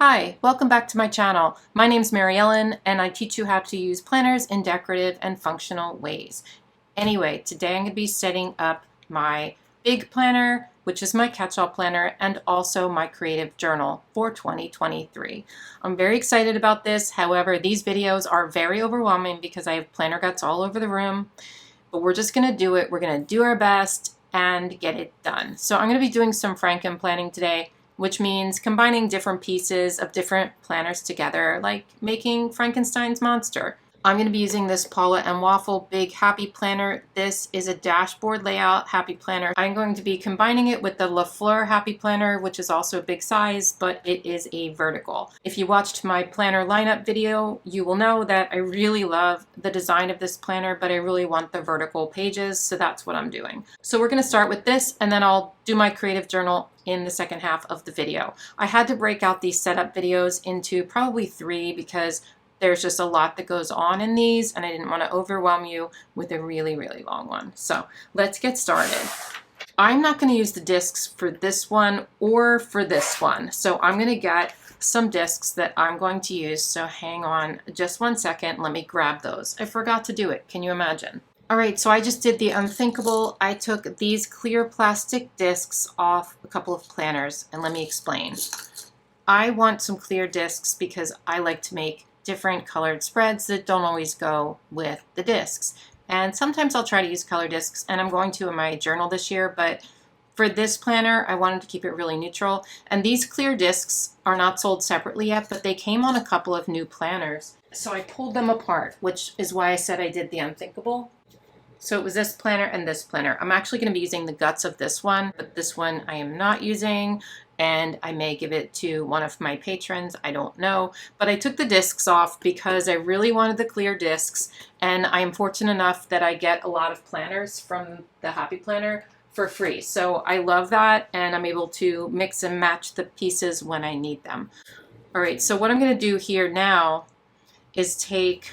Hi, welcome back to my channel. My name's Mary Ellen and I teach you how to use planners in decorative and functional ways. Anyway, today I'm going to be setting up my big planner, which is my catch-all planner, and also my creative journal for 2023. I'm very excited about this. However, these videos are very overwhelming because I have planner guts all over the room, but we're just going to do it. We're going to do our best and get it done. So I'm going to be doing some frankenplanning today, which means combining different pieces of different planners together, like making Frankenstein's monster. I'm going to be using this Paula and Waffle Big Happy Planner. This is a dashboard layout Happy Planner. I'm going to be combining it with the La Fleur Happy Planner, which is also a big size, but it is a vertical. If you watched my planner lineup video, you will know that I really love the design of this planner, but I really want the vertical pages, so that's what I'm doing. So we're going to start with this, and then I'll do my creative journal in the second half of the video. I had to break out these setup videos into probably 3 because there's just a lot that goes on in these and I didn't want to overwhelm you with a really long one. So let's get started. I'm not going to use the discs for this one or for this one. So I'm going to get some discs that I'm going to use. So hang on just 1 second. Let me grab those. I forgot to do it. Can you imagine? All right, so I just did the unthinkable. I took these clear plastic discs off a couple of planners, and let me explain. I want some clear discs because I like to make different colored spreads that don't always go with the discs. And sometimes I'll try to use color discs, and I'm going to in my journal this year, but for this planner, I wanted to keep it really neutral. And these clear discs are not sold separately yet, but they came on a couple of new planners. So I pulled them apart, which is why I said I did the unthinkable. So it was this planner and this planner. I'm actually going to be using the guts of this one, but this one I am not using, and I may give it to one of my patrons. I don't know. But I took the discs off because I really wanted the clear discs, and I am fortunate enough that I get a lot of planners from the Happy Planner for free. So I love that, and I'm able to mix and match the pieces when I need them. All right, so what I'm going to do here now is take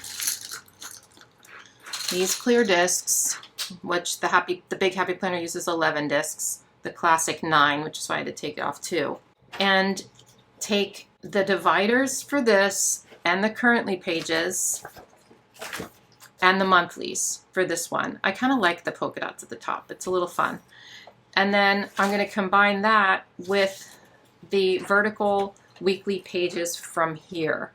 these clear discs, which the Big Happy Planner uses 11 discs, the classic 9, which is why I had to take it off too, and take the dividers for this and the currently pages and the monthlies for this one. I kind of like the polka dots at the top. It's a little fun. And then I'm going to combine that with the vertical weekly pages from here.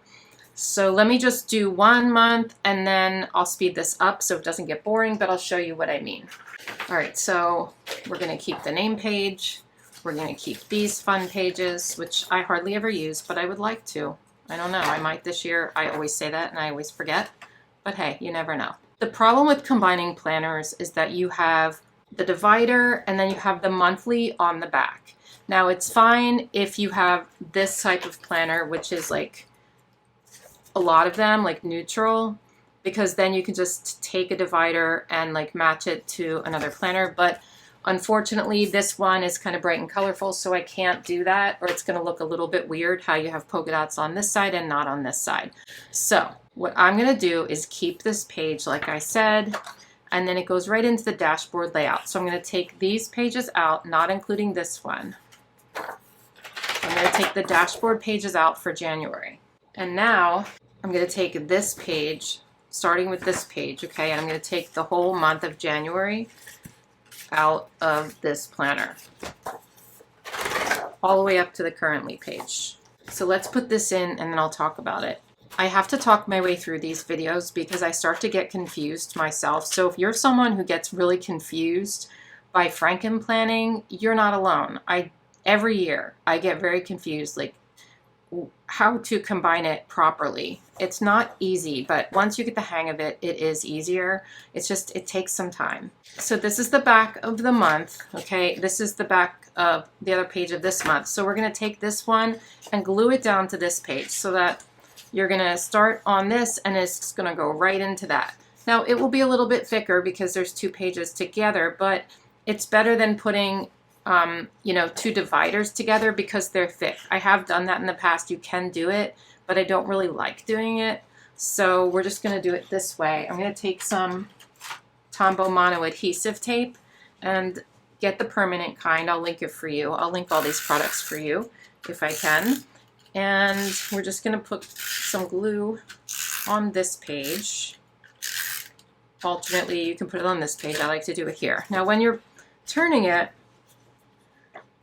So let me just do 1 month and then I'll speed this up so it doesn't get boring, but I'll show you what I mean. All right, so we're going to keep the name page. We're going to keep these fun pages, which I hardly ever use, but I would like to. I don't know, I might this year. I always say that and I always forget, but hey, you never know. The problem with combining planners is that you have the divider and then you have the monthly on the back. Now it's fine if you have this type of planner, which is like a lot of them, like neutral, because then you can just take a divider and like match it to another planner. But unfortunately, this one is kind of bright and colorful, so I can't do that, or it's going to look a little bit weird how you have polka dots on this side and not on this side. So what I'm going to do is keep this page like I said, and then it goes right into the dashboard layout. So I'm going to take these pages out, not including this one. I'm going to take the dashboard pages out for January. And now I'm going to take this page, starting with this page, okay, and I'm going to take the whole month of January out of this planner, all the way up to the currently page. So let's put this in and then I'll talk about it. I have to talk my way through these videos because I start to get confused myself. So if you're someone who gets really confused by frankenplanning, you're not alone. Every year I get very confused, like how to combine it properly. It's not easy, but once you get the hang of it, it is easier. It's just, it takes some time. So this is the back of the month, okay? This is the back of the other page of this month. So we're going to take this one and glue it down to this page so that you're going to start on this and it's going to go right into that. Now it will be a little bit thicker because there's 2 pages together, but it's better than putting 2 dividers together because they're thick. I have done that in the past. You can do it, but I don't really like doing it. So we're just going to do it this way. I'm going to take some Tombow Mono adhesive tape and get the permanent kind. I'll link it for you. I'll link all these products for you if I can. And we're just going to put some glue on this page. Alternately, you can put it on this page. I like to do it here. Now, when you're turning it,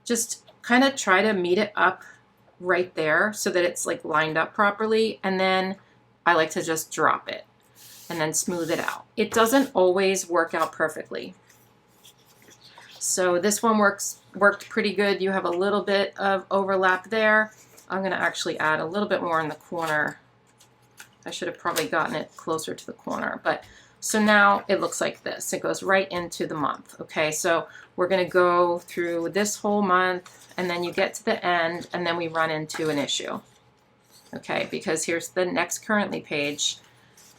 just kind of try to meet it up right there so that it's like lined up properly. And then I like to just drop it and then smooth it out. It doesn't always work out perfectly. So this one worked pretty good. You have a little bit of overlap there. I'm going to actually add a little bit more in the corner. I should have probably gotten it closer to the corner, but so now it looks like this. It goes right into the month. Okay, so we're going to go through this whole month, and then you get to the end, and then we run into an issue. Okay, because here's the next currently page,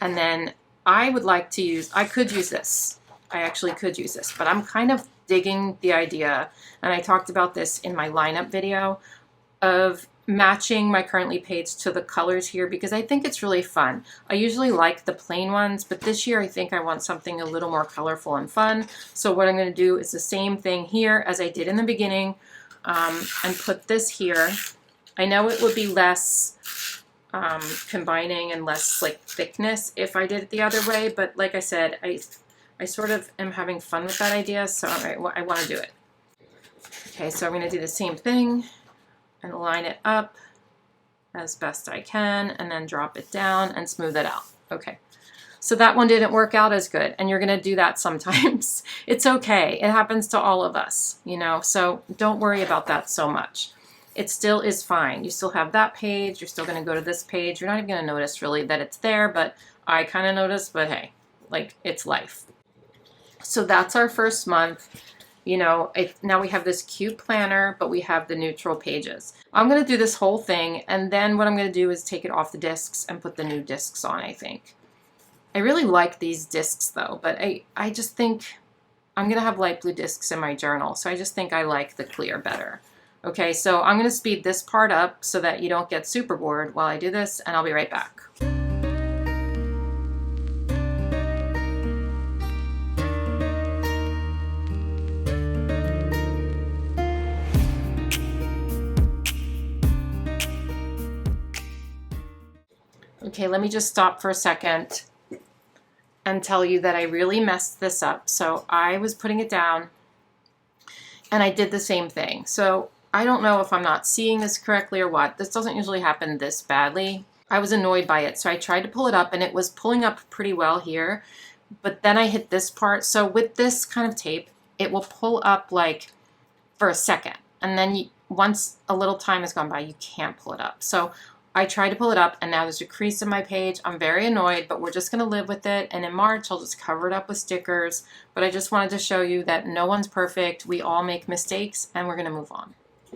and then I could use this. I actually could use this, but I'm kind of digging the idea, and I talked about this in my lineup video, of matching my currently page to the colors here because I think it's really fun. I usually like the plain ones, but this year I think I want something a little more colorful and fun. So what I'm going to do is the same thing here as I did in the beginning, and put this here. I know it would be less combining and less like thickness if I did it the other way, but like I said, I sort of am having fun with that idea, so I want to do it. Okay, so I'm going to do the same thing and line it up as best I can, and then drop it down and smooth it out. Okay, so that one didn't work out as good, and you're gonna do that sometimes. It's okay, it happens to all of us, you know, so don't worry about that so much. It still is fine. You still have that page, you're still gonna go to this page, you're not even gonna notice really that it's there, but I kind of noticed, but hey, like, it's life. So that's our first month. You know, now we have this cute planner, but we have the neutral pages. I'm going to do this whole thing, and then what I'm going to do is take it off the discs and put the new discs on, I think. I really like these discs, though, but I just think I'm going to have light blue discs in my journal, so I just think I like the clear better. Okay, so I'm going to speed this part up so that you don't get super bored while I do this, and I'll be right back. Okay, let me just stop for a second and tell you that I really messed this up. So I was putting it down and I did the same thing. So I don't know if I'm not seeing this correctly or what. This doesn't usually happen this badly. I was annoyed by it. So I tried to pull it up and it was pulling up pretty well here. But then I hit this part. So with this kind of tape, it will pull up like for a second. And then once a little time has gone by, you can't pull it up. So I tried to pull it up and now there's a crease in my page. I'm very annoyed, but we're just going to live with it. And in March, I'll just cover it up with stickers. But I just wanted to show you that no one's perfect. We all make mistakes and we're going to move on.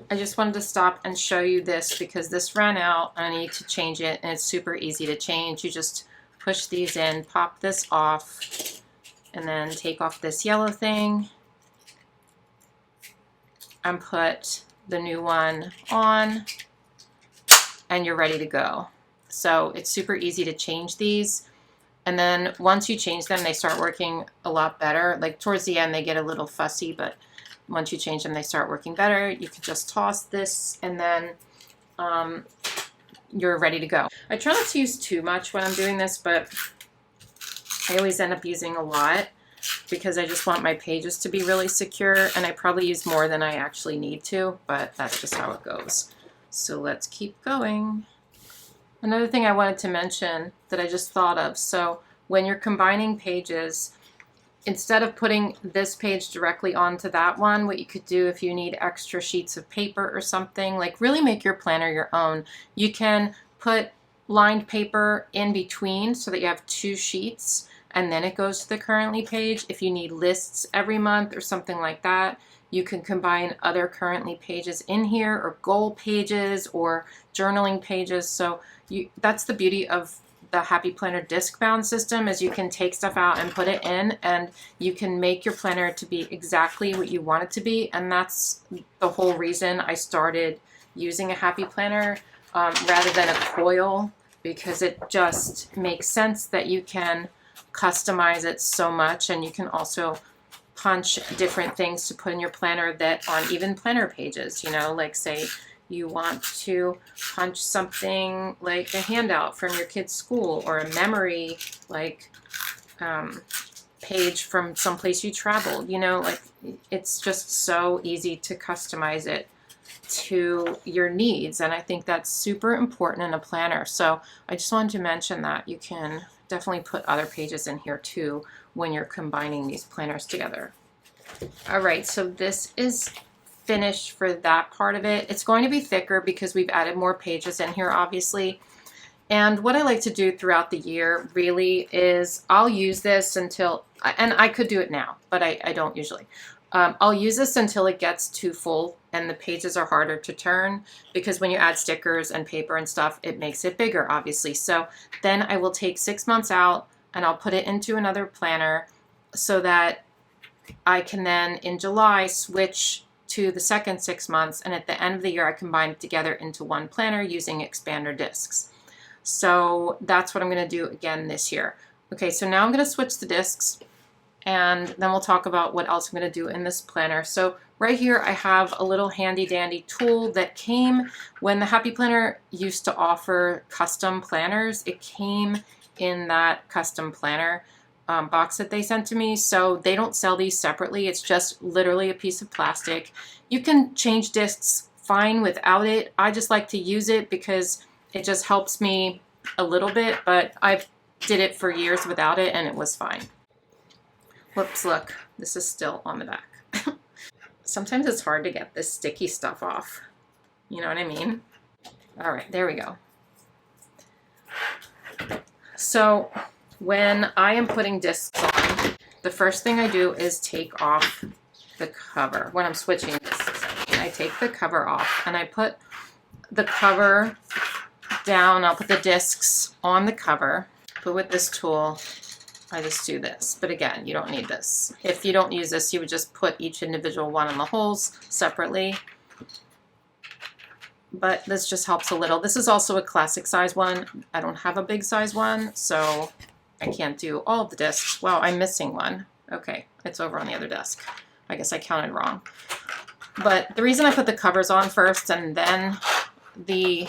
I just wanted to stop and show you this because this ran out and I need to change it. And it's super easy to change. You just push these in, pop this off, and then take off this yellow thing and put the new one on. And you're ready to go. So it's super easy to change these. And then once you change them, they start working a lot better. Like towards the end, they get a little fussy, but once you change them, they start working better. You can just toss this and then you're ready to go. I try not to use too much when I'm doing this, but I always end up using a lot because I just want my pages to be really secure, and I probably use more than I actually need to, but that's just how it goes. So let's keep going. Another thing I wanted to mention that I just thought of, so when you're combining pages, instead of putting this page directly onto that one, what you could do if you need extra sheets of paper or something, like really make your planner your own, you can put lined paper in between so that you have two sheets and then it goes to the currently page. If you need lists every month or something like that, you can combine other currently pages in here, or goal pages or journaling pages. So that's the beauty of the Happy Planner disc bound system, is you can take stuff out and put it in, and you can make your planner to be exactly what you want it to be. And that's the whole reason I started using a Happy Planner rather than a coil, because it just makes sense that you can customize it so much, and you can also punch different things to put in your planner that aren't even planner pages, you know, like say You want to punch something like a handout from your kid's school, or a memory, like page from someplace you traveled. You know, like, it's just so easy to customize it to your needs, and I think that's super important in a planner. So I just wanted to mention that you can definitely put other pages in here too when you're combining these planners together. All right, so this is finished for that part of it. It's going to be thicker because we've added more pages in here, obviously. And what I like to do throughout the year really is I'll use this until, and I could do it now, but I don't usually. I'll use this until it gets too full and the pages are harder to turn, because when you add stickers and paper and stuff, it makes it bigger, obviously. So then I will take 6 months out and I'll put it into another planner so that I can then in July switch to the second 6 months, and at the end of the year I combine it together into one planner using expander discs. So that's what I'm going to do again this year. Okay, so now I'm going to switch the discs, and then we'll talk about what else I'm going to do in this planner. So right here I have a little handy dandy tool that came when the Happy Planner used to offer custom planners. It came in that custom planner box that they sent to me. So they don't sell these separately. It's just literally a piece of plastic. You can change discs fine without it. I just like to use it because it just helps me a little bit, but I've did it for years without it and it was fine. Whoops, look, this is still on the back. Sometimes it's hard to get this sticky stuff off. You know what I mean? All right, there we go. So when I am putting discs on, the first thing I do is take off the cover. When I'm switching discs, I take the cover off and I put the cover down. I'll put the discs on the cover, but with this tool, I just do this. But again, you don't need this. If you don't use this, you would just put each individual one in the holes separately. But this just helps a little. This is also a classic size one. I don't have a big size one, so I can't do all of the discs. Wow, I'm missing one. Okay, it's over on the other desk. I guess I counted wrong. But the reason I put the covers on first and then the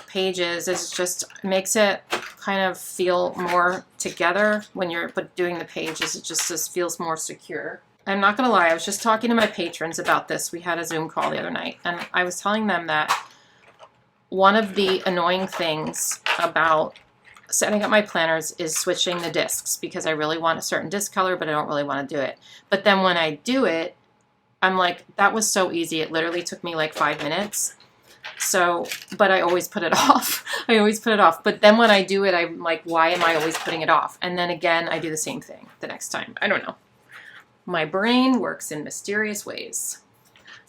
pages is just makes it kind of feel more together when you're doing the pages. It just feels more secure. I'm not gonna lie, I was just talking to my patrons about this. We had a Zoom call the other night, and I was telling them that one of the annoying things about setting up my planners is switching the discs, because I really want a certain disc color, but I don't really want to do it. But then when I do it, I'm like, that was so easy. It literally took me like 5 minutes. So, but I always put it off. I always put it off. But then when I do it, I'm like, why am I always putting it off? And then again, I do the same thing the next time. I don't know. My brain works in mysterious ways.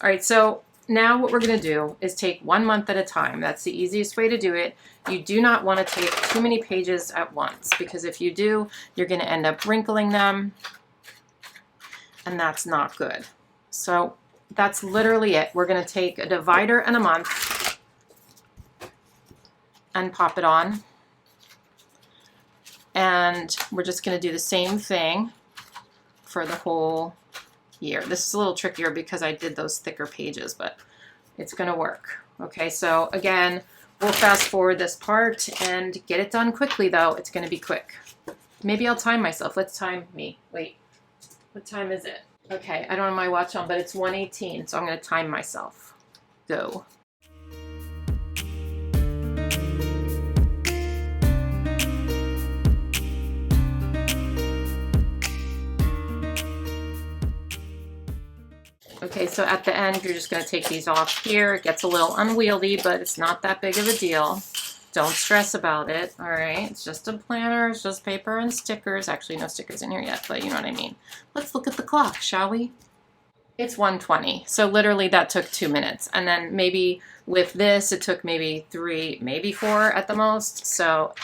All right, so now what we're going to do is take 1 month at a time. That's the easiest way to do it. You do not want to take too many pages at once, because if you do, you're going to end up wrinkling them, and that's not good. So that's literally it. We're going to take a divider and a month and pop it on. And we're just going to do the same thing for the whole year. This is a little trickier because I did those thicker pages, but it's going to work. Okay, so again, we'll fast forward this part and get it done quickly, though. It's going to be quick. Maybe I'll time myself. Let's time me. Wait, what time is it? Okay, I don't have my watch on, but it's 1:18, so I'm going to time myself. Go. Okay, so at the end, you're just going to take these off here. It gets a little unwieldy, but it's not that big of a deal. Don't stress about it, all right? It's just a planner. It's just paper and stickers. Actually, no stickers in here yet, but you know what I mean. Let's look at the clock, shall we? It's 1:20, so literally that took 2 minutes. And then maybe with this, it took maybe 3, maybe 4 at the most. So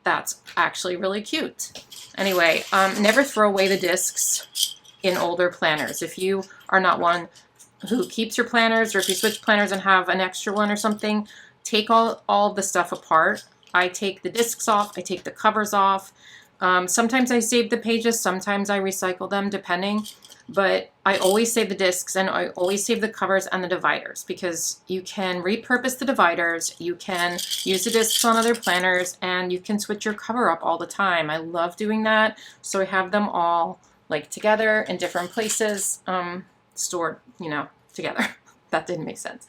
that's actually really cute. Anyway, never throw away the discs in older planners. If you are not one who keeps your planners, or if you switch planners and have an extra one or something, take all of the stuff apart. I take the discs off, I take the covers off. Sometimes I save the pages, sometimes I recycle them, depending. But I always save the discs and I always save the covers and the dividers because you can repurpose the dividers, you can use the discs on other planners, and you can switch your cover up all the time. I love doing that. So I have them all like together in different places, stored, you know, together. That didn't make sense.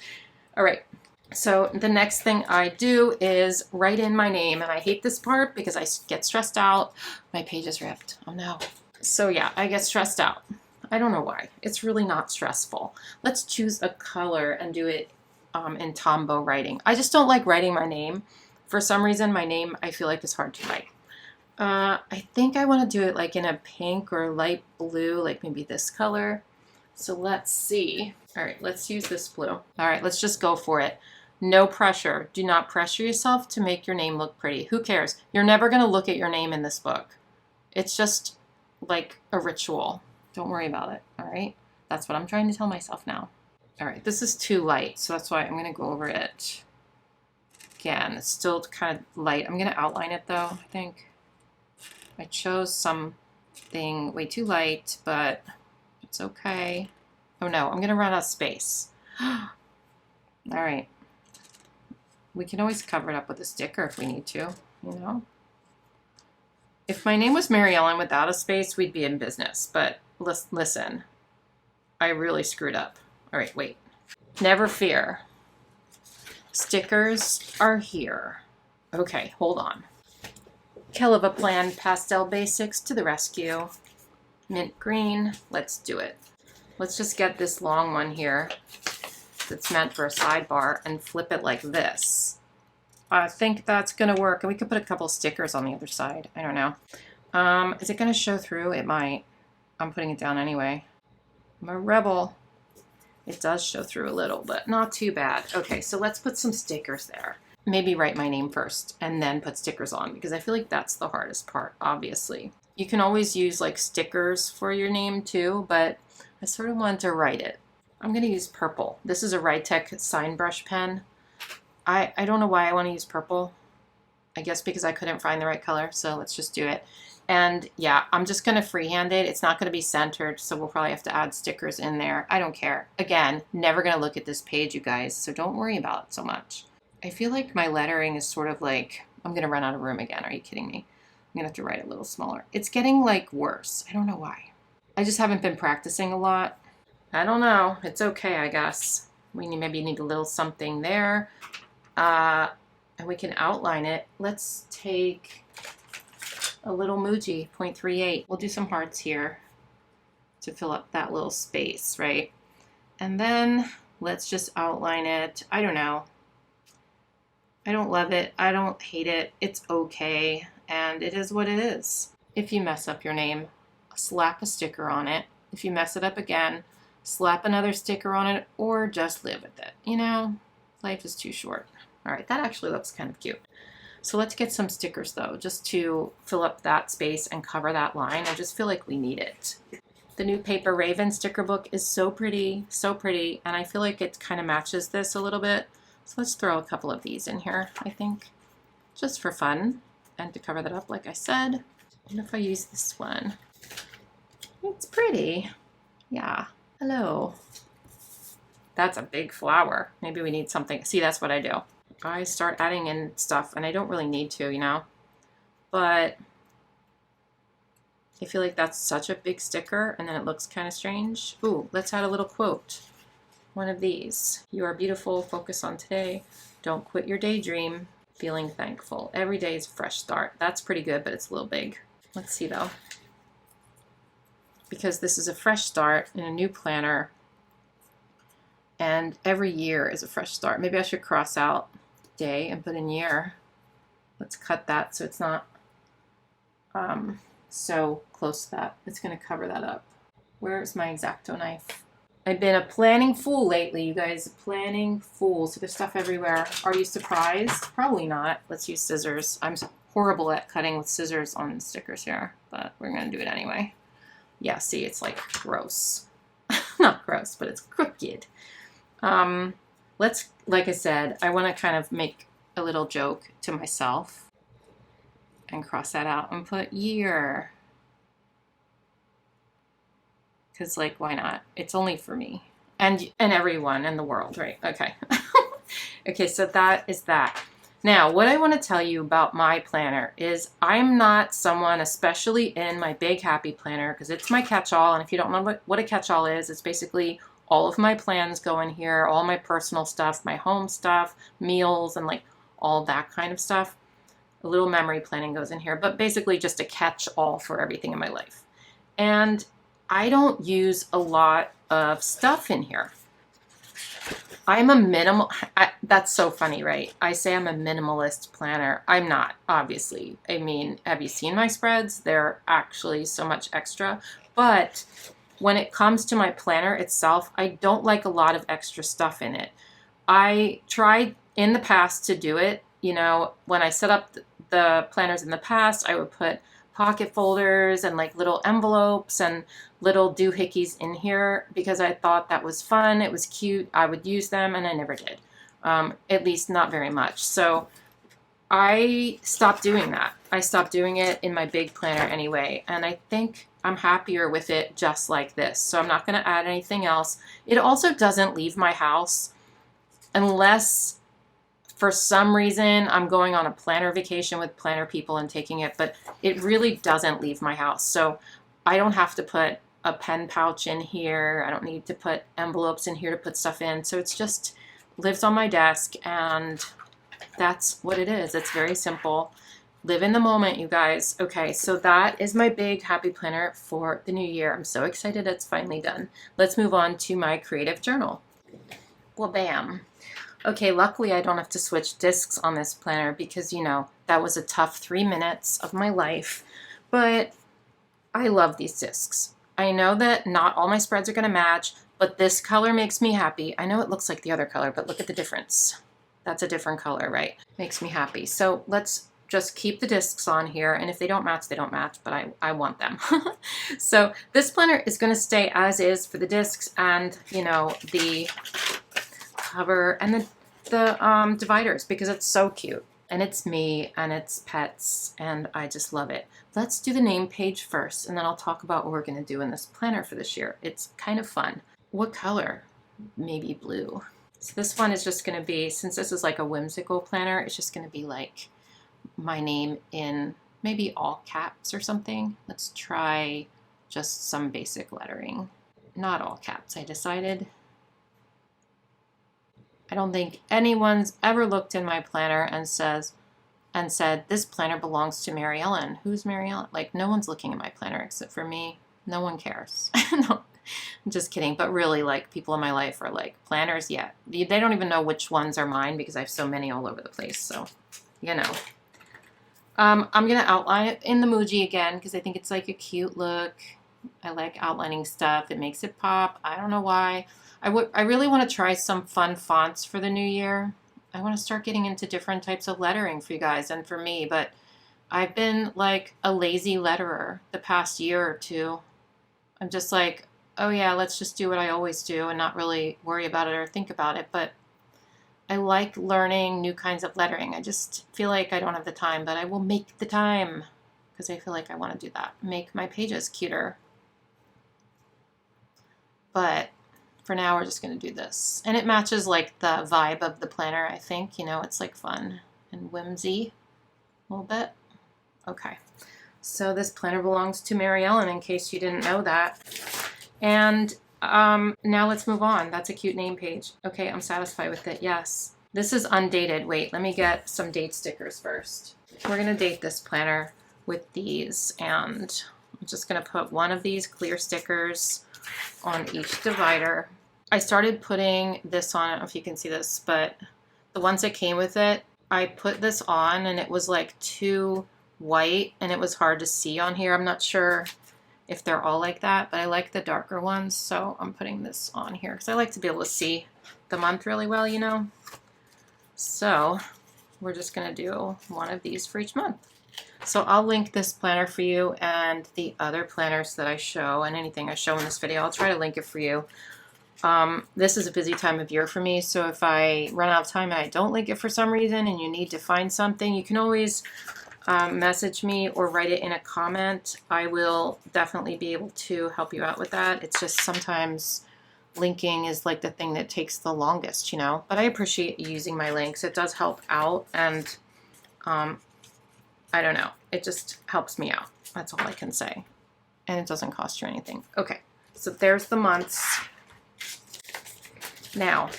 All right. So the next thing I do is write in my name, and I hate this part because I get stressed out. My page is ripped. Oh no. So yeah, I get stressed out. I don't know why. It's really not stressful. Let's choose a color and do it in Tombow writing. I just don't like writing my name. For some reason, my name I feel like is hard to write. I think I want to do it like in a pink or light blue, like maybe this color. So let's see. All right, let's use this blue. All right, let's just go for it. No pressure. Do not pressure yourself to make your name look pretty. Who cares? You're never going to look at your name in this book. It's just like a ritual. Don't worry about it, all right? That's what I'm trying to tell myself now. All right, this is too light, so that's why I'm gonna go over it again. It's still kind of light. I'm gonna outline it though, I think. I chose something way too light, but it's okay. Oh no, I'm gonna run out of space. All right. We can always cover it up with a sticker if we need to, you know? If my name was Mary Ellen without a space, we'd be in business, but listen, I really screwed up. All right, wait. Never fear. Stickers are here. Okay, hold on. Kellofaplan pastel basics to the rescue. Mint green, let's do it. Let's just get this long one here that's meant for a sidebar and flip it like this. I think that's gonna work. And we could put a couple stickers on the other side. I don't know. Is it gonna show through? It might. I'm putting it down anyway. I'm a rebel. It does show through a little, but not too bad. Okay, so let's put some stickers there. Maybe write my name first and then put stickers on because I feel like that's the hardest part, obviously. You can always use like stickers for your name too, but I sort of want to write it. I'm gonna use purple. This is a Rytech sign brush pen. I don't know why I want to use purple. I guess because I couldn't find the right color, so let's just do it. And yeah, I'm just going to freehand it. It's not going to be centered, so we'll probably have to add stickers in there. I don't care. Again, never going to look at this page, you guys, so don't worry about it so much. I feel like my lettering is sort of like, I'm going to run out of room again. Are you kidding me? I'm going to have to write a little smaller. It's getting like worse. I don't know why. I just haven't been practicing a lot. I don't know. It's okay, I guess. We maybe need a little something there. And we can outline it. Let's take a little Muji 0.38. We'll do some hearts here to fill up that little space, right? And then let's just outline it. I don't know. I don't love it. I don't hate it. It's okay. And it is what it is. If you mess up your name, slap a sticker on it. If you mess it up again, slap another sticker on it or just live with it. You know, life is too short. All right, that actually looks kind of cute. So let's get some stickers though, just to fill up that space and cover that line. I just feel like we need it. The new Paper Raven sticker book is so pretty, and I feel like it kind of matches this a little bit. So let's throw a couple of these in here, I think, just for fun and to cover that up, like I said. And if I use this one, it's pretty. Yeah, hello. That's a big flower. Maybe we need something. See, that's what I do. I start adding in stuff and I don't really need to, you know, but I feel like that's such a big sticker and then it looks kind of strange. Ooh, let's add a little quote. One of these. You are beautiful. Focus on today. Don't quit your daydream. Feeling thankful. Every day is a fresh start. That's pretty good, but it's a little big. Let's see though. Because this is a fresh start in a new planner and every year is a fresh start. Maybe I should cross out day and put in year. Let's cut that so it's not so close to that. It's going to cover that up. Where's my X-Acto knife? I've been a planning fool lately, you guys. A planning fool. So there's stuff everywhere. Are you surprised? Probably not. Let's use scissors. I'm horrible at cutting with scissors on stickers here, but we're going to do it anyway. Yeah, see, it's like gross. Not gross, but it's crooked. Let's, like I said, I want to kind of make a little joke to myself and cross that out and put year. because like, why not? It's only for me and everyone in the world, right? Okay. Okay, so that is that. Now, what I want to tell you about my planner is I'm not someone, especially in my Big Happy Planner, because it's my catch-all, and if you don't know what a catch-all is, it's basically all of my plans go in here, all my personal stuff, my home stuff, meals, and like all that kind of stuff. A little memory planning goes in here, but basically just a catch-all for everything in my life. And I don't use a lot of stuff in here. I'm a minimal, that's so funny, right? I say I'm a minimalist planner. I'm not, obviously. I mean, have you seen my spreads? They're actually so much extra. But when it comes to my planner itself, I don't like a lot of extra stuff in it. I tried in the past to do it. You know, when I set up the planners in the past, I would put pocket folders and like little envelopes and little doohickeys in here because I thought that was fun. It was cute. I would use them, and I never did. At least not very much. So I stopped doing that. I stopped doing it in my big planner anyway, and I think I'm happier with it just like this. So I'm not going to add anything else. It also doesn't leave my house unless for some reason I'm going on a planner vacation with planner people and taking it, but it really doesn't leave my house. So I don't have to put a pen pouch in here. I don't need to put envelopes in here to put stuff in. So it's just lives on my desk, and that's what it is. It's very simple. Live in the moment, you guys. Okay, so that is my big happy planner for the new year. I'm so excited it's finally done. Let's move on to my creative journal. Well, bam. Okay, luckily I don't have to switch discs on this planner because, you know, that was a tough 3 minutes of my life. But I love these discs. I know that not all my spreads are going to match, but this color makes me happy. I know it looks like the other color, but look at the difference. That's a different color, right? Makes me happy. So let's just keep the discs on here, and if they don't match, they don't match, but I want them. So this planner is going to stay as is for the discs and, you know, the cover and the dividers because it's so cute. And it's me and it's pets, and I just love it. Let's do the name page first, and then I'll talk about what we're going to do in this planner for this year. It's kind of fun. What color? Maybe blue. So this one is just going to be, since this is like a whimsical planner, it's just going to be like my name in maybe all caps or something. Let's try just some basic lettering. Not all caps, I decided. I don't think anyone's ever looked in my planner and said, this planner belongs to Mary Ellen. Who's Mary Ellen? Like, no one's looking at my planner except for me. No one cares. No, I'm just kidding. But really, like, people in my life are like, planners, yeah. They don't even know which ones are mine because I have so many all over the place. So, you know. I'm going to outline it in the Muji again because I think it's like a cute look. I like outlining stuff. It makes it pop. I don't know why. I really want to try some fun fonts for the new year. I want to start getting into different types of lettering for you guys and for me, but I've been like a lazy letterer the past year or two. I'm just like, oh yeah, let's just do what I always do and not really worry about it or think about it. But I like learning new kinds of lettering. I just feel like I don't have the time, but I will make the time because I feel like I want to do that. Make my pages cuter. But for now, we're just going to do this. And it matches like the vibe of the planner, I think. You know, it's like fun and whimsy a little bit. Okay. So this planner belongs to Mary Ellen, in case you didn't know that. And now let's move on. That's a cute name page. Okay, I'm satisfied with it. Yes. This is undated. Wait, let me get some date stickers first. We're going to date this planner with these. And I'm just going to put one of these clear stickers on each divider. I started putting this on, I don't know if you can see this, but the ones that came with it, I put this on and it was like too white and it was hard to see on here. I'm not sure if they're all like that, but I like the darker ones, so I'm putting this on here because I like to be able to see the month really well, you know. So we're just going to do one of these for each month. So I'll link this planner for you and the other planners that I show and anything I show in this video. I'll try to link it for you. This is a busy time of year for me, so if I run out of time and I don't link it for some reason and you need to find something, you can always message me or write it in a comment. I will definitely be able to help you out with that. It's just sometimes linking is like the thing that takes the longest, you know, but I appreciate you using my links. It does help out, and I don't know, it just helps me out. That's all I can say. And it doesn't cost you anything. Okay, so there's the months. Now,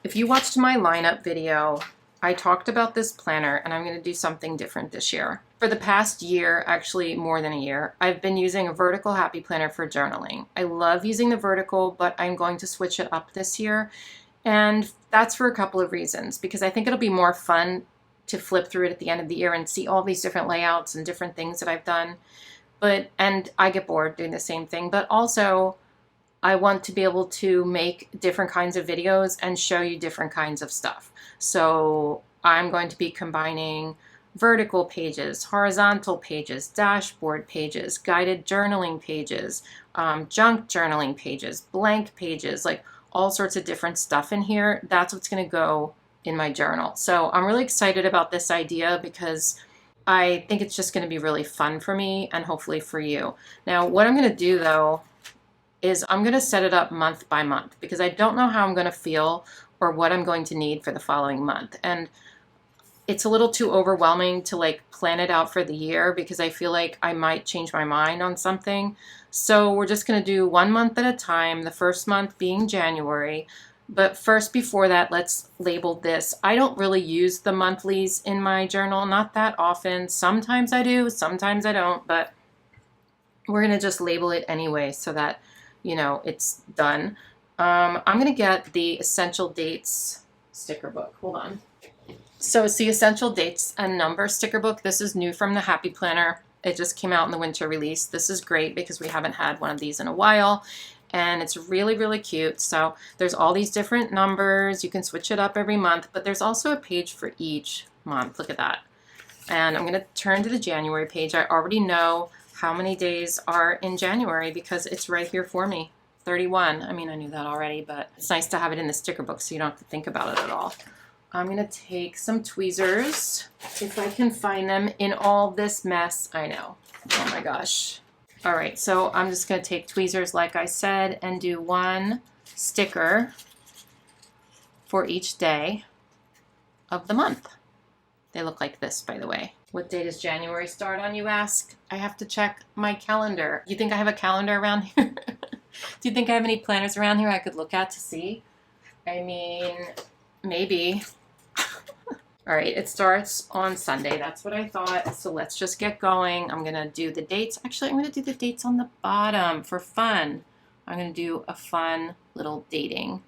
if you watched my lineup video, I talked about this planner, and I'm going to do something different this year. For the past year, actually more than a year, I've been using a vertical happy planner for journaling. I love using the vertical, but I'm going to switch it up this year. And that's for a couple of reasons, because I think it'll be more fun to flip through it at the end of the year and see all these different layouts and different things that I've done. And I get bored doing the same thing, but also I want to be able to make different kinds of videos and show you different kinds of stuff. So I'm going to be combining vertical pages, horizontal pages, dashboard pages, guided journaling pages, junk journaling pages, blank pages, like all sorts of different stuff in here. That's what's going to go in my journal. So I'm really excited about this idea because I think it's just going to be really fun for me and hopefully for you. Now, what I'm going to do though is I'm going to set it up month by month because I don't know how I'm going to feel or what I'm going to need for the following month. And it's a little too overwhelming to like plan it out for the year because I feel like I might change my mind on something. So we're just going to do 1 month at a time, the first month being January. But first, before that, let's label this. I don't really use the monthlies in my journal, not that often. Sometimes I do, sometimes I don't, but we're going to just label it anyway so that, you know, it's done. I'm going to get the Essential Dates sticker book. Hold on. So it's the Essential Dates and Numbers sticker book. This is new from the Happy Planner. It just came out in the winter release. This is great because we haven't had one of these in a while. And it's really, really cute. So there's all these different numbers. You can switch it up every month, but there's also a page for each month. Look at that. And I'm going to turn to the January page. I already know how many days are in January because it's right here for me. 31. I mean, I knew that already, but it's nice to have it in the sticker book so you don't have to think about it at all. I'm going to take some tweezers, if I can find them in all this mess. I know. Oh my gosh. All right, so I'm just going to take tweezers, like I said, and do one sticker for each day of the month. They look like this, by the way. What day does January start on, you ask? I have to check my calendar. You think I have a calendar around here? Do you think I have any planners around here I could look at to see? I mean, maybe. All right, it starts on Sunday. That's what I thought. So let's just get going. I'm going to do the dates. Actually, I'm going to do the dates on the bottom for fun. I'm going to do a fun little dating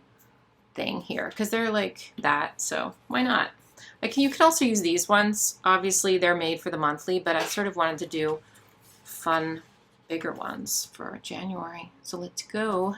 thing here because they're like that. So why not? You could also use these ones. Obviously, they're made for the monthly, but I sort of wanted to do fun, bigger ones for January. So let's go.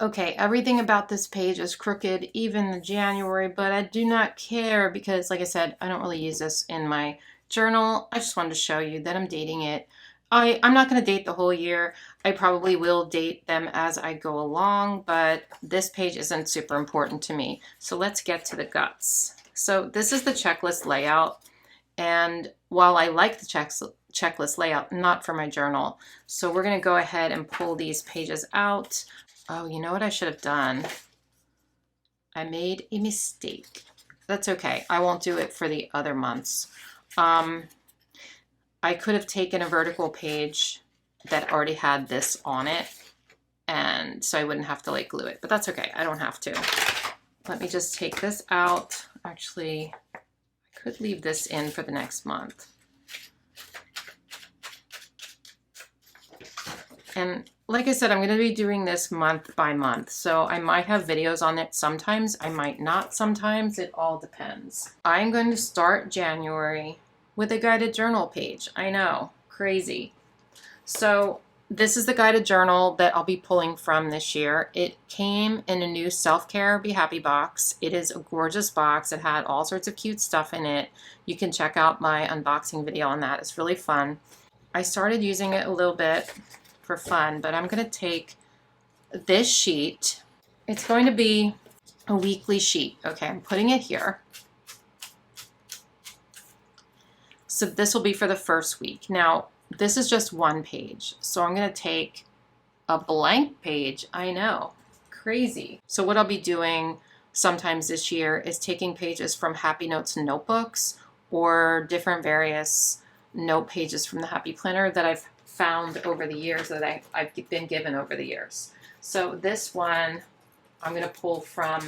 Okay, everything about this page is crooked, even the January, but I do not care because, like I said, I don't really use this in my journal. I just wanted to show you that I'm dating it. I'm not going to date the whole year. I probably will date them as I go along, but this page isn't super important to me. So let's get to the guts. So this is the checklist layout, and while I like the checklist layout, not for my journal. So we're going to go ahead and pull these pages out. Oh, you know what I should have done? I made a mistake. That's okay. I won't do it for the other months. I could have taken a vertical page that already had this on it, and so I wouldn't have to like glue it, but that's okay. I don't have to. Let me just take this out. Actually, I could leave this in for the next month. And like I said, I'm going to be doing this month by month, so I might have videos on it sometimes, I might not sometimes, it all depends. I'm going to start January with a guided journal page. I know, crazy. So This is the guided journal that I'll be pulling from this year. It came in a new self-care Be Happy box. It is a gorgeous box. It had all sorts of cute stuff in it. You can check out my unboxing video on that. It's really fun. I started using it a little bit for fun, but I'm going to take this sheet. It's going to be a weekly sheet. Okay, I'm putting it here. So this will be for the first week. Now, this is just one page. So I'm going to take a blank page. I know, crazy. So what I'll be doing sometimes this year is taking pages from Happy Notes notebooks or different various note pages from the Happy Planner that I've found over the years, that I've been given over the years. So this one, I'm going to pull from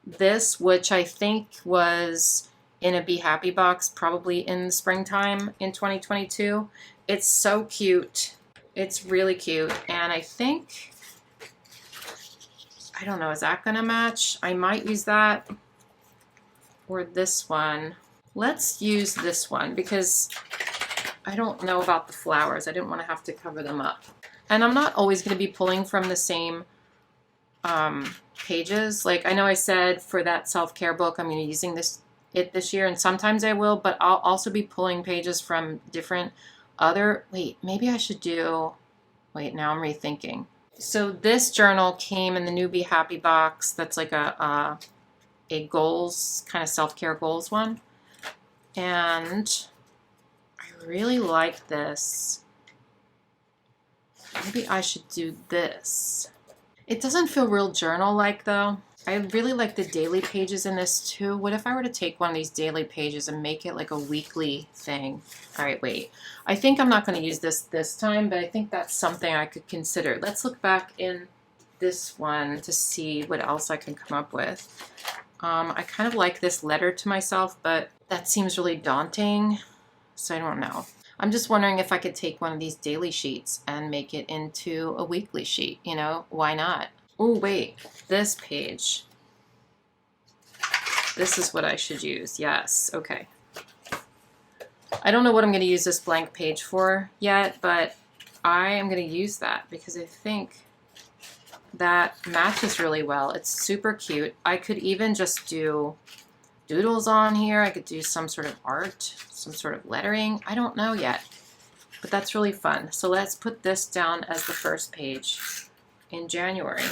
this, which I think was in a Be Happy box, probably in the springtime in 2022. It's so cute. It's really cute. And I think, I don't know, is that gonna match? I might use that or this one. Let's use this one because I don't know about the flowers. I didn't want to have to cover them up. And I'm not always going to be pulling from the same pages. Like I know I said for that self-care book, I'm going to be using this year, and sometimes I will, but I'll also be pulling pages from different other, maybe I should do, now I'm rethinking. So this journal came in the new Be Happy box. That's like a goals, kind of self-care goals one. And I really like this. Maybe I should do this. It doesn't feel real journal-like though. I really like the daily pages in this too. What if I were to take one of these daily pages and make it like a weekly thing? All right, wait. I think I'm not going to use this time, but I think that's something I could consider. Let's look back in this one to see what else I can come up with. I kind of like this letter to myself, but that seems really daunting, so I don't know. I'm just wondering if I could take one of these daily sheets and make it into a weekly sheet, you know, why not? Oh, wait, this page. This is what I should use, yes, okay. I don't know what I'm going to use this blank page for yet, but I am going to use that because I think that matches really well. It's super cute. I could even just do doodles on here. I could do some sort of art, some sort of lettering. I don't know yet, but that's really fun. So let's put this down as the first page in January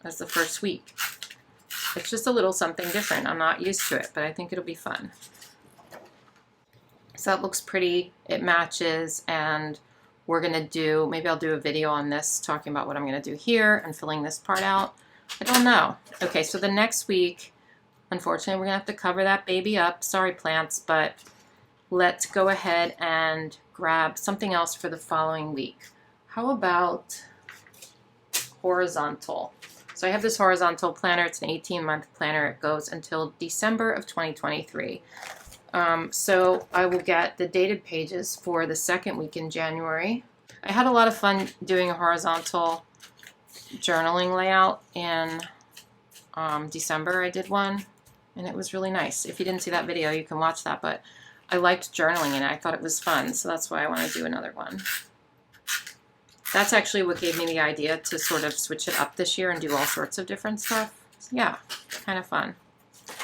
as the first week. It's just a little something different. I'm not used to it, but I think it'll be fun. So that looks pretty. It matches, and we're gonna do, maybe I'll do a video on this talking about what I'm gonna do here and filling this part out. I don't know. Okay, so the next week, unfortunately, we're gonna have to cover that baby up. Sorry, plants, but let's go ahead and grab something else for the following week. How about horizontal? So I have this horizontal planner. It's an 18-month planner. It goes until December of 2023. So I will get the dated pages for the second week in January. I had a lot of fun doing a horizontal journaling layout in December. I did one, and it was really nice. If you didn't see that video, you can watch that, but I liked journaling in it. I thought it was fun, so that's why I want to do another one. That's actually what gave me the idea to sort of switch it up this year and do all sorts of different stuff. Yeah, kind of fun.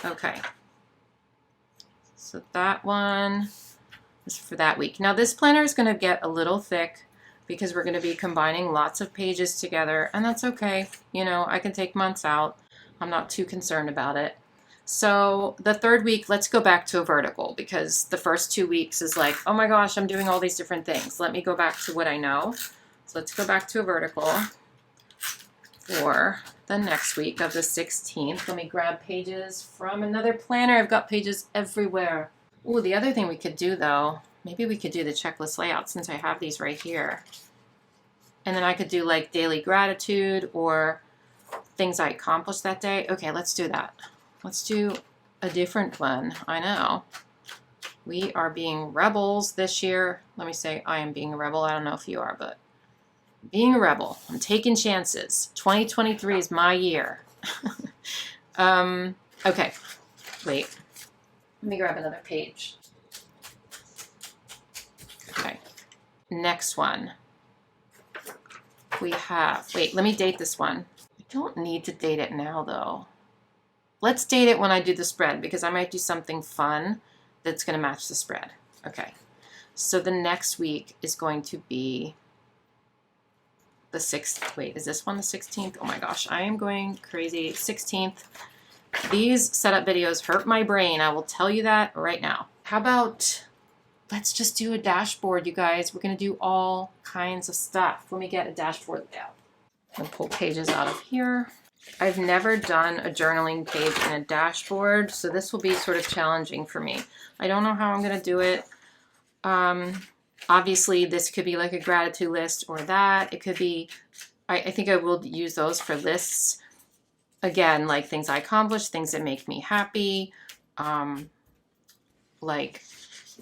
Okay. So that one is for that week. Now this planner is going to get a little thick because we're going to be combining lots of pages together, and that's okay. You know, I can take months out. I'm not too concerned about it. So the third week, let's go back to a vertical because the first 2 weeks is like, oh my gosh, I'm doing all these different things. Let me go back to what I know. So let's go back to a vertical for the next week of the 16th. Let me grab pages from another planner. I've got pages everywhere. Oh, the other thing we could do though, maybe we could do the checklist layout since I have these right here. And then I could do like daily gratitude or things I accomplished that day. Okay, let's do that. Let's do a different one. I know. We are being rebels this year. Let me say I am being a rebel. I don't know if you are, but being a rebel. I'm taking chances. 2023 is my year. Okay, wait. Let me grab another page. next one we have, wait, let me date this one. I don't need to date it now though. Let's date it when I do the spread because I might do something fun that's going to match the spread. Okay. So the next week is going to be the 6th. Wait, is this one the 16th? Oh my gosh, I am going crazy. 16th. These setup videos hurt my brain. I will tell you that right now. How about let's just do a dashboard, you guys. We're going to do all kinds of stuff. Let me get a dashboard layout. I'm going to pull pages out of here. I've never done a journaling page in a dashboard, so this will be sort of challenging for me. I don't know how I'm going to do it. Obviously, this could be like a gratitude list or that. It could be, I think I will use those for lists. Again, like things I accomplished, things that make me happy, like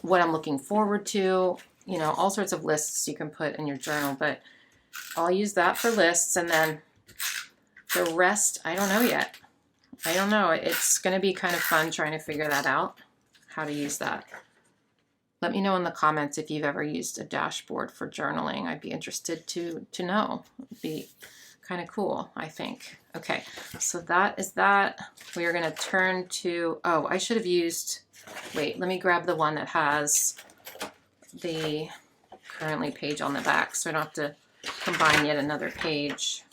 what I'm looking forward to, you know, all sorts of lists you can put in your journal, but I'll use that for lists. And then the rest, I don't know yet. I don't know. It's going to be kind of fun trying to figure that out, how to use that. Let me know in the comments if you've ever used a dashboard for journaling. I'd be interested to know. It'd be kind of cool, I think. Okay, so that is that. We are going to turn to, oh, I should have used, wait, let me grab the one that has the currently page on the back so I don't have to combine yet another page.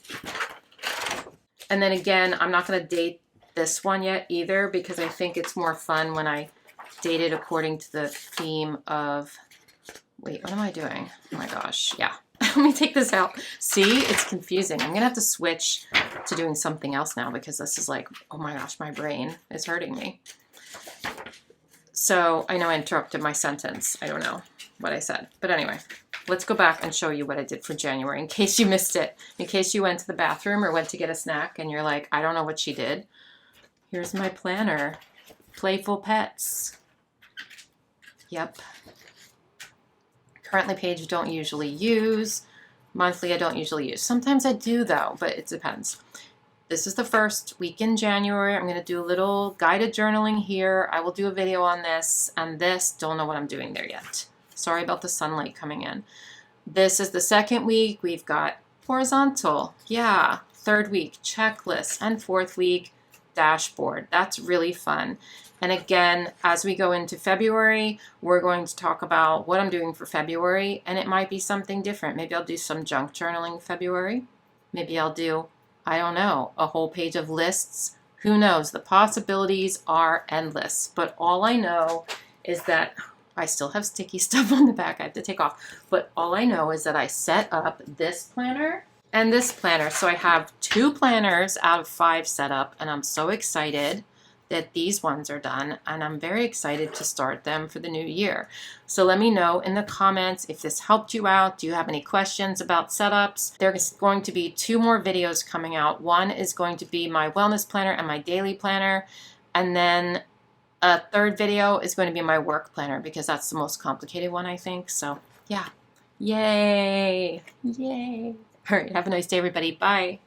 And then again, I'm not going to date this one yet either because I think it's more fun when I date it according to the theme of, wait, what am I doing? Oh my gosh, yeah. Let me take this out. See, it's confusing. I'm going to have to switch to doing something else now because this is like, oh my gosh, my brain is hurting me. So I know I interrupted my sentence. I don't know what I said. But anyway, let's go back and show you what I did for January in case you missed it. In case you went to the bathroom or went to get a snack and you're like, I don't know what she did. Here's my planner. Playful pets. Yep. Currently page I don't usually use. Monthly I don't usually use. Sometimes I do though, but it depends. This is the first week in January. I'm going to do a little guided journaling here. I will do a video on this and this. Don't know what I'm doing there yet. Sorry about the sunlight coming in. This is the second week. We've got horizontal. Yeah. Third week, checklist. And fourth week, dashboard. That's really fun. And again, as we go into February, we're going to talk about what I'm doing for February, and it might be something different. Maybe I'll do some junk journaling February. Maybe I'll do, I don't know, a whole page of lists. Who knows? The possibilities are endless. But all I know is that I still have sticky stuff on the back I have to take off. But all I know is that I set up this planner and this planner. So I have 2 planners out of 5 set up, and I'm so excited that these ones are done, and I'm very excited to start them for the new year. So let me know in the comments if this helped you out. Do you have any questions about setups? There's going to be 2 more videos coming out. One is going to be my wellness planner and my daily planner, and then a third video is going to be my work planner because that's the most complicated one, I think. So yeah, yay, yay. All right, have a nice day, everybody. Bye.